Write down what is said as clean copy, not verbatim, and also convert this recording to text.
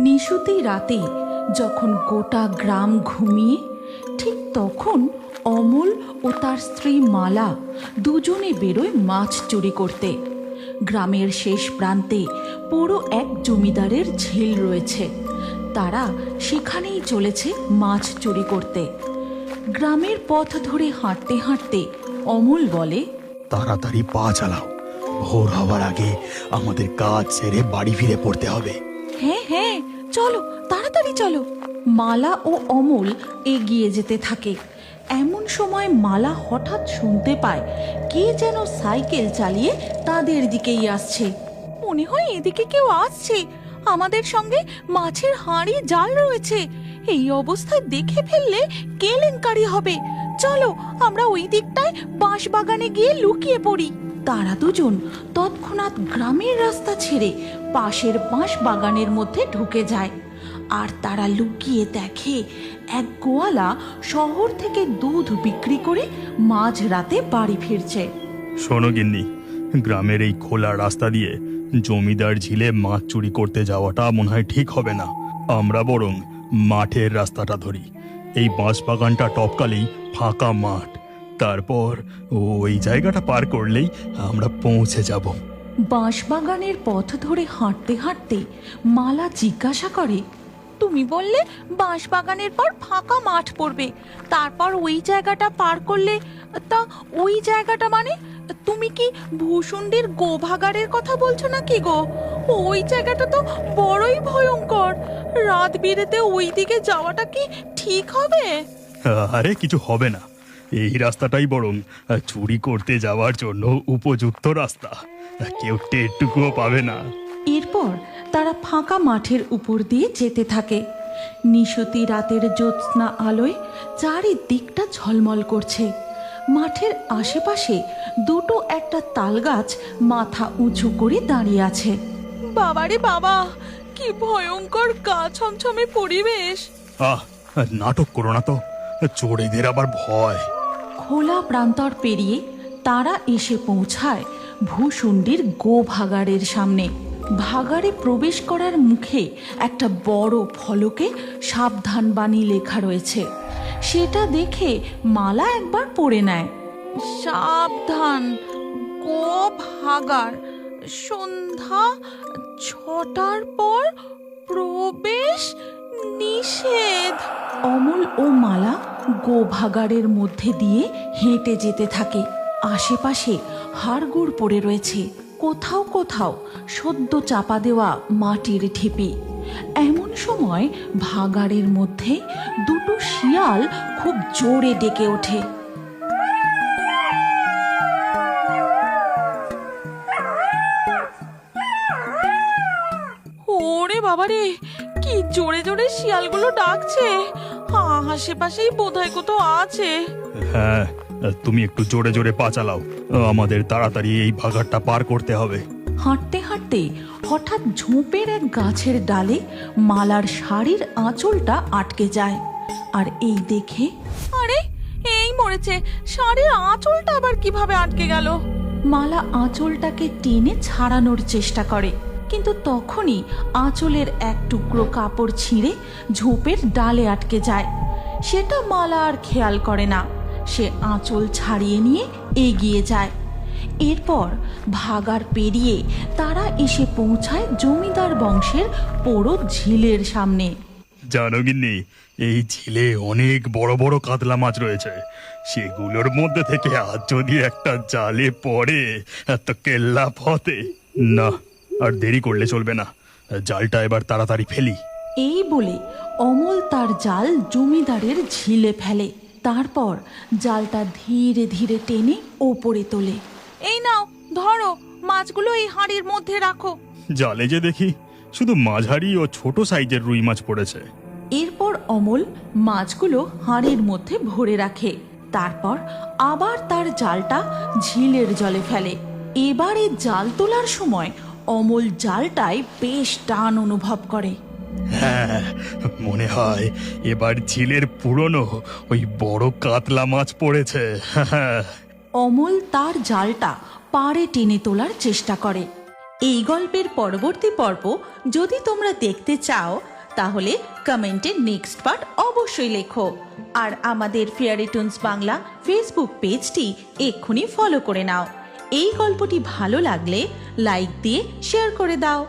নিশুতি রাতে যখন গোটা গ্রাম ঘুমিয়ে, ঠিক তখন অমল ও তার স্ত্রী মালা দুজনে বেরোয় মাছ চুরি করতে। গ্রামের শেষ প্রান্তে পুরো এক জমিদারের ঝিল রয়েছে। তারা সেখানেই চলেছে মাছ চুরি করতে। গ্রামের পথ ধরে হাঁটতে হাঁটতে অমল বলে, তাড়াতাড়ি পা চালাও, ভোর হওয়ার আগে আমাদের কাজ সেরে বাড়ি ফিরে পড়তে হবে। হ্যাঁ হ্যাঁ, চলো তাড়াতাড়ি চলো। মালা ও অমল এগিয়ে যেতে থাকে। এমন সময় মালা হঠাৎ শুনতে পায় কে যেন সাইকেল চালিয়ে তাদের দিকেই আসছে। মনে হয় এদিকে কেউ আসছে। আমাদের সঙ্গে মাছের হাঁড়ি জাল রয়েছে। এই অবস্থায় দেখে ফেললে কেলেঙ্কারি হবে। চলো আমরা ওই দিকটায় বাঁশ বাগানে গিয়ে লুকিয়ে পড়ি। তারা দুজন তৎক্ষণাৎ গ্রামের রাস্তা ছেড়ে পাশের বাঁশ বাগানের মধ্যে ঢুকে যায়। আর তারা লুকিয়ে দেখে এক গোয়ালা শহর থেকে দুধ বিক্রি করে মাঝ রাতে বাড়ি ফিরছে। শোনো গিন্নি, গ্রামের এই খোলা রাস্তা দিয়ে জমিদার ঝিলে মাছ চুরি করতে যাওয়াটা মনে হয় ঠিক হবে না। আমরা বরং মাঠের রাস্তাটা ধরি। এই বাঁশ বাগানটা টপকালেই ফাঁকা মাঠ, তারপর ওই জায়গাটা পার করলেই আমরা পৌঁছে যাব। বাঁশবাগানের পথ ধরে হাঁটতে হাঁটতে মালা জিজ্ঞাসা করে, তুমি বললে বাঁশবাগানের পর ফাঁকা মাঠ পড়বে, তারপর ওই জায়গাটা পার করলে? তা ওই জায়গাটা মানে? তুমি কি ভূষুণ্ডির গোভাগাড়ের কথা বলছো নাকি গো? ওই জায়গাটা তো বড়ই ভয়ঙ্কর। রাত বিরেতে ওই দিকে যাওয়াটা কি ঠিক হবে? আরে কিছু হবে না, এই রাস্তাটাই বরং চুরি করতে যাওয়ার জন্য উপযুক্ত রাস্তা। কেউ টেরটুকুও পাবে না। এরপর তারা ফাঁকা মাঠের উপর দিয়ে যেতে থাকে। নিশতি রাতের জ্যোৎস্না আলোয় চারিদিকটা ঝলমল করছে। মাঠের আশেপাশে দুটো একটা তাল গাছ মাথা উঁচু করে দাঁড়িয়ে আছে। বাবারে বাবা, কি ভয়ঙ্কর গা ছমছমে পরিবেশ! আহ, নাটক করো না তো, চোরেদের আবার ভয়। খোলা প্রান্তর পেরিয়ে তারা এসে পৌঁছায় ভূষুণ্ডির গোভাগাড়ের সামনে। ভাগাড়ে প্রবেশ করার মুখে একটা বড় ফলকে সাবধান বাণী লেখা রয়েছে। সেটা দেখে মালা একবার পড়ে নেয়। সাবধান, গোভাগাড়, সন্ধ্যা 6টার পর প্রবেশ নিষেধ। অমল ও মালা গোভাগাড়ের মধ্যে দিয়ে হেঁটে যেতে থাকে। আশেপাশে হাড়গোড় পড়ে রয়েছে, কোথাও কোথাও সদ্য চাপা দেওয়া মাটির ঢিপি। এমন সময় ভাগাড়ের মধ্যে দুটো শিয়াল খুব জোরে ডেকে ওঠে। ওরে বাবারে, কি জোরে জোরে শিয়ালগুলো ডাকছে! আশেপাশেই বোধহয় কোথাও আছে। হ্যাঁ, তুমি একটু জোরে জোরে পা চালাও, আমাদের তাড়াতাড়ি এই ভাগাড়টা পার করতে হবে। হাঁটতে হাঁটতে হঠাৎ ঝোপের এক গাছের ডালে মালার শাড়ির আঁচলটা আটকে যায়। আর এই দেখে, আরে এই মরেছে, শাড়ির আঁচলটা আবার কিভাবে আটকে গেল? মালা আঁচলটাকে টেনে ছাড়ানোর চেষ্টা করে, কিন্তু তখনই আঁচলের এক টুকরো কাপড় ছিঁড়ে ঝোপের ডালে আটকে যায়। সেটা মালা আর খেয়াল করে না। সে আঁচল ছাড়িয়ে নিয়ে এগিয়ে যায়। এরপর ভাগাড় পেরিয়ে তারা এসে পৌঁছায় জমিদার বংশের পোড়ো ঝিলের সামনে। জানো গিন্নি, এই ঝিলে অনেক বড় বড় কাতলা মাছ রয়েছে। সেগুলোর মধ্যে থেকে আজ যদি একটা জালে পড়ে তো কেল্লা ফতে। না, আর দেরি করলে চলবে না, জালটা এবার তাড়াতাড়ি ফেলি। এই বলে অমল তার জাল জমিদারের ঝিলে ফেলে। তারপর জালটা ধীরে ধীরে টেনে ওপরে তোলে। এই নাও, ধরো, মাছগুলো এই হাঁড়ির মধ্যে রাখো। জালে যে দেখি শুধু মাঝারি ও ছোট সাইজের রুই মাছ পড়েছে। এরপর অমল মাছগুলো হাঁড়ির মধ্যে ভরে রাখে। তারপর আবার তার জালটা ঝিলের জলে ফেলে। এবারে জাল তোলার সময় অমল জালটায় বেশ টান অনুভব করে। হ্যাঁ, মনে হয় এবার ঝিলের পুরনো ওই বড় কাতলা মাছ পড়েছে। অমল তার জালটা পাড়ে টেনে তোলার চেষ্টা করে। এই গল্পের পরবর্তী পর্ব যদি তোমরা দেখতে চাও তাহলে কমেন্টে নেক্সট পার্ট অবশ্যই লেখো। আর আমাদের ফেয়ারি টুনস বাংলা ফেসবুক পেজটি এক্ষুনি ফলো করে নাও। এই গল্পটি ভালো লাগলে লাইক দিয়ে শেয়ার করে দাও।